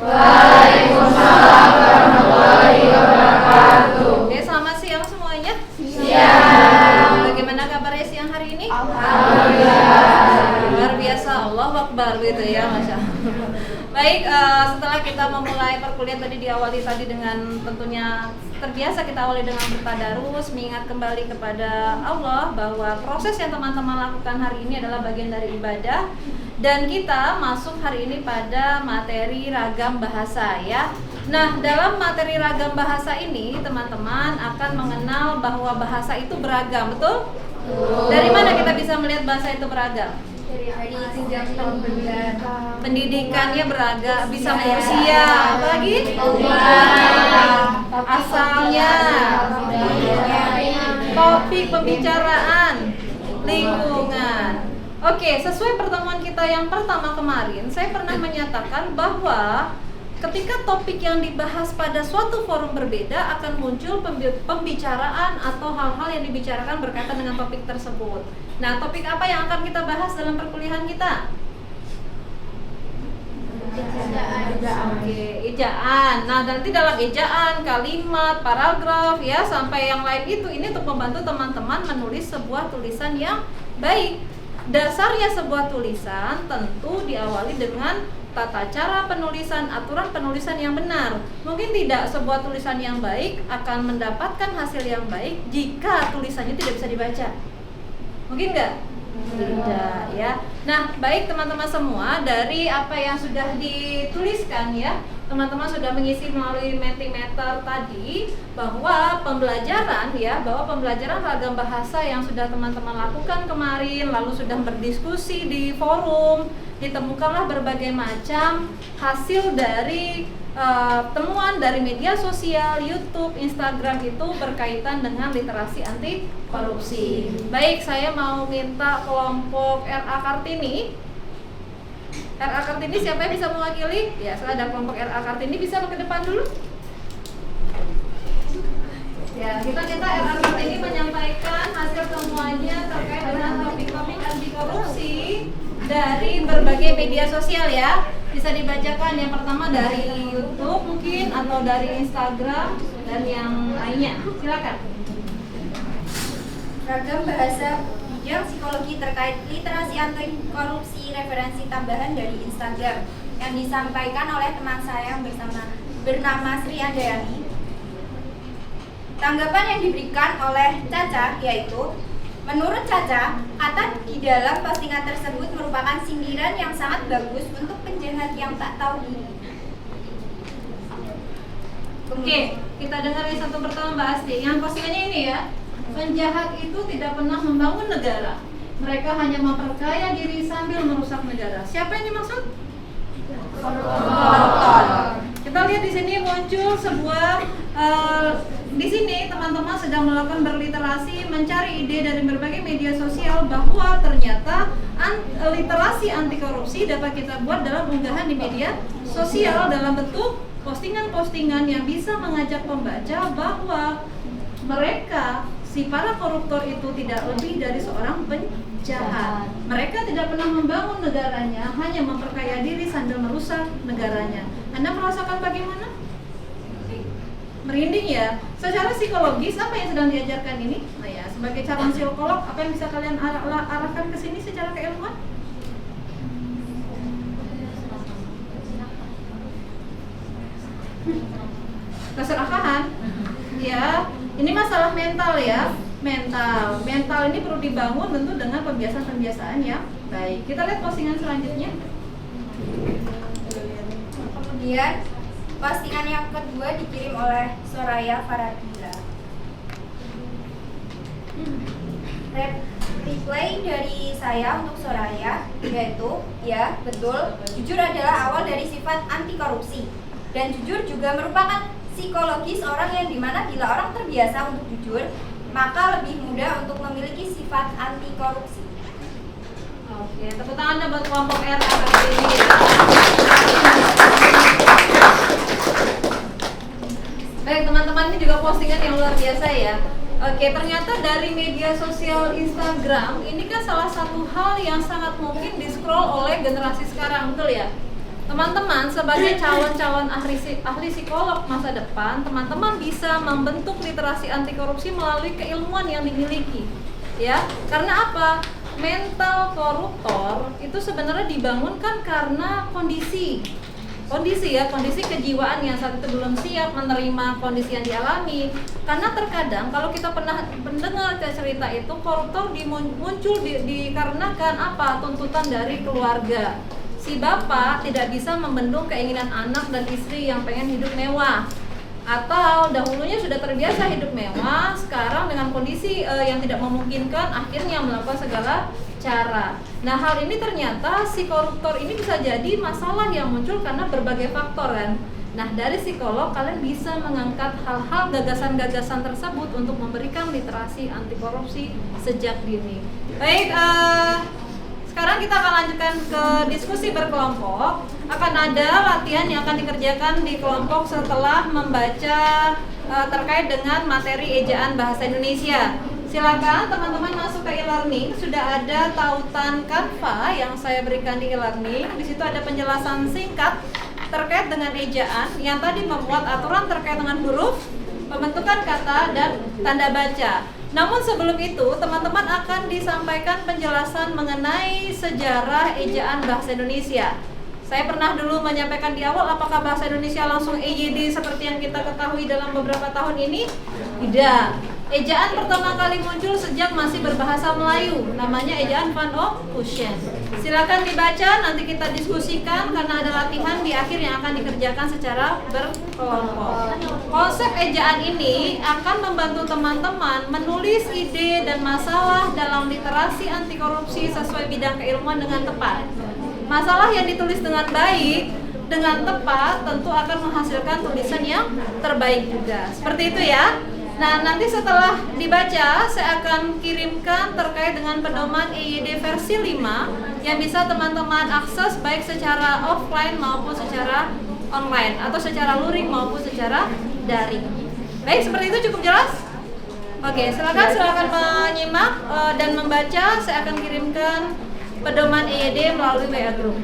Waalaikumsalam warahmatullahi wabarakatuh. Oke, selamat siang semuanya. Siang. Bagaimana kabarnya siang hari ini? Alhamdulillah. Luar biasa, Allahu Akbar gitu ya, Masya Allah. Baik, setelah kita memulai perkuliahan tadi diawali tadi dengan tentunya terbiasa kita awali dengan bertadarus, mengingat kembali kepada Allah bahwa proses yang teman-teman lakukan hari ini adalah bagian dari ibadah, dan kita masuk hari ini pada materi ragam bahasa ya. Nah, dalam materi ragam bahasa ini teman-teman akan mengenal bahwa bahasa itu beragam, betul? Dari mana kita bisa melihat bahasa itu beragam? Dari jenjang Pendidikannya beragam, bisa usia, apalagi asalnya, topik pembicaraan, lingkungan. Oke, sesuai pertemuan kita yang pertama kemarin, saya pernah menyatakan bahwa ketika topik yang dibahas pada suatu forum berbeda akan muncul pembicaraan atau hal-hal yang dibicarakan berkaitan dengan topik tersebut. Nah, topik apa yang akan kita bahas dalam perkuliahan kita? Oke, ejaan. Nah, nanti dalam ejaan, kalimat, paragraf ya, sampai yang lain itu ini untuk membantu teman-teman menulis sebuah tulisan yang baik. Dasarnya sebuah tulisan tentu diawali dengan tata cara penulisan, aturan penulisan yang benar. Mungkin tidak sebuah tulisan yang baik akan mendapatkan hasil yang baik jika tulisannya tidak bisa dibaca. Mungkin nggak? Tidak ya. Nah, baik teman-teman semua, dari apa yang sudah dituliskan ya, teman-teman sudah mengisi melalui Mentimeter tadi bahwa pembelajaran ragam bahasa yang sudah teman-teman lakukan kemarin, lalu sudah berdiskusi di forum, ditemukanlah berbagai macam hasil dari temuan dari media sosial, YouTube, Instagram itu berkaitan dengan literasi anti korupsi. Baik, saya mau minta kelompok RA Kartini. RA Kartini siapa yang bisa mewakili? Ya, saya ada kelompok RA Kartini, bisa ke depan dulu. Ya, kita RA Kartini menyampaikan hasil temuannya terkait dengan topik-topik anti korupsi dari berbagai media sosial ya. Bisa dibacakan yang pertama dari YouTube mungkin atau dari Instagram dan yang lainnya. Silakan. Ragam bahasa bidang psikologi terkait literasi anti korupsi, referensi tambahan dari Instagram yang disampaikan oleh teman saya yang bernama Sri Andayani. Tanggapan yang diberikan oleh Caca yaitu, menurut Caca, kata di dalam postingan tersebut merupakan sindiran yang sangat bagus untuk penjahat yang tak tahu diri. Oke, kita dengar yang satu pertama Mbak Asti. Yang postingannya ini ya, penjahat itu tidak pernah membangun negara. Mereka hanya memperkaya diri sambil merusak negara. Siapa yang dimaksud? Koruptor. Kita lihat di sini muncul sebuah di sini teman-teman sedang melakukan berliterasi, mencari ide dari berbagai media sosial bahwa ternyata literasi anti korupsi dapat kita buat dalam unggahan di media sosial dalam bentuk postingan-postingan yang bisa mengajak pembaca bahwa mereka, si para koruptor itu tidak lebih dari seorang penjahat. Mereka tidak pernah membangun negaranya, hanya memperkaya diri sambil merusak negaranya. Anda merasakan bagaimana? Merinding ya. Secara psikologis apa yang sedang diajarkan ini? Nah ya, sebagai calon psikolog, apa yang bisa kalian arahkan ke sini secara keilmuan? Keserakahan. Ya, ini masalah mental ya. Mental ini perlu dibangun tentu dengan pembiasaan-pembiasaan yang baik. Kita lihat postingan selanjutnya. Kemudian postingan yang kedua dikirim oleh Soraya Faradila. Reply dari saya untuk Soraya yaitu, ya betul, jujur adalah awal dari sifat anti korupsi, dan jujur juga merupakan psikologis orang yang dimana bila orang terbiasa untuk jujur, maka lebih mudah untuk memiliki sifat anti korupsi. Oke, tepuk tangan buat kelompok RA kali ini ya. Baik teman-teman, ini juga postingan yang luar biasa ya. Oke, ternyata dari media sosial Instagram ini kan salah satu hal yang sangat mungkin di-scroll oleh generasi sekarang, betul ya? Teman-teman sebagai calon-calon ahli psikolog masa depan, teman-teman bisa membentuk literasi anti korupsi melalui keilmuan yang dimiliki. Ya, karena apa? Mental koruptor itu sebenarnya dibangunkan karena kondisi kejiwaan yang saat itu belum siap menerima kondisi yang dialami. Karena terkadang kalau kita pernah mendengar cerita itu, koruptor muncul dikarenakan apa? Tuntutan dari keluarga. Si bapak tidak bisa membendung keinginan anak dan istri yang pengen hidup mewah, atau dahulunya sudah terbiasa hidup mewah, sekarang dengan kondisi yang tidak memungkinkan akhirnya melakukan segala cara. Nah, hal ini ternyata si koruptor ini bisa jadi masalah yang muncul karena berbagai faktor kan. Nah, dari psikolog kalian bisa mengangkat hal-hal gagasan-gagasan tersebut untuk memberikan literasi anti korupsi sejak dini. Baik, sekarang kita akan lanjutkan ke diskusi berkelompok. Akan ada latihan yang akan dikerjakan di kelompok setelah membaca terkait dengan materi ejaan bahasa Indonesia. Silakan teman-teman masuk ke e-learning. Sudah ada tautan Canva yang saya berikan di e-learning. Di situ ada penjelasan singkat terkait dengan ejaan yang tadi memuat aturan terkait dengan huruf, pembentukan kata, dan tanda baca. Namun sebelum itu, teman-teman akan disampaikan penjelasan mengenai sejarah ejaan bahasa Indonesia. Saya pernah dulu menyampaikan di awal, apakah bahasa Indonesia langsung EYD seperti yang kita ketahui dalam beberapa tahun ini? Tidak. Ejaan pertama kali muncul sejak masih berbahasa Melayu, namanya ejaan Van Ocean. Silakan dibaca, nanti kita diskusikan karena ada latihan di akhir yang akan dikerjakan secara berkelompok. Konsep ejaan ini akan membantu teman-teman menulis ide dan masalah dalam literasi anti korupsi sesuai bidang keilmuan dengan tepat. Masalah yang ditulis dengan baik, dengan tepat, tentu akan menghasilkan tulisan yang terbaik juga. Seperti itu ya. Nah, nanti setelah dibaca, saya akan kirimkan terkait dengan pedoman EYD versi 5 yang bisa teman-teman akses baik secara offline maupun secara online, atau secara luring maupun secara daring. Baik, seperti itu cukup jelas? Oke, silakan menyimak dan membaca. Saya akan kirimkan pedoman EYD melalui WA Group.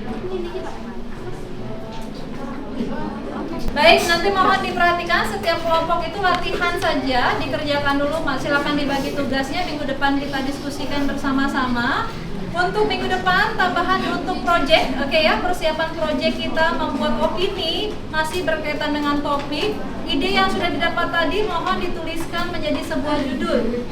Baik, nanti mohon diperhatikan setiap kelompok itu latihan saja, dikerjakan dulu. Silakan dibagi tugasnya, minggu depan kita diskusikan bersama-sama. Untuk minggu depan tambahan untuk project, oke ya, persiapan project kita membuat opini masih berkaitan dengan topik. Ide yang sudah didapat tadi mohon dituliskan menjadi sebuah judul.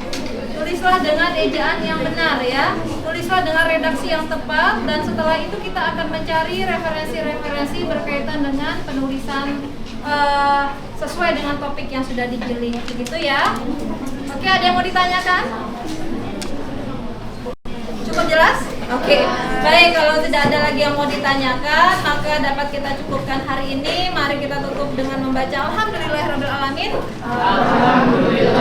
Tulislah dengan ejaan yang benar ya, tulislah dengan redaksi yang tepat, dan setelah itu kita akan mencari referensi-referensi berkaitan dengan penulisan sesuai dengan topik yang sudah dipilih, begitu ya. Oke, ada yang mau ditanyakan? Cukup jelas? Oke. Baik, kalau tidak ada lagi yang mau ditanyakan, maka dapat kita cukupkan hari ini. Mari kita tutup dengan membaca Alhamdulillahirabbil alamin. Alhamdulillah.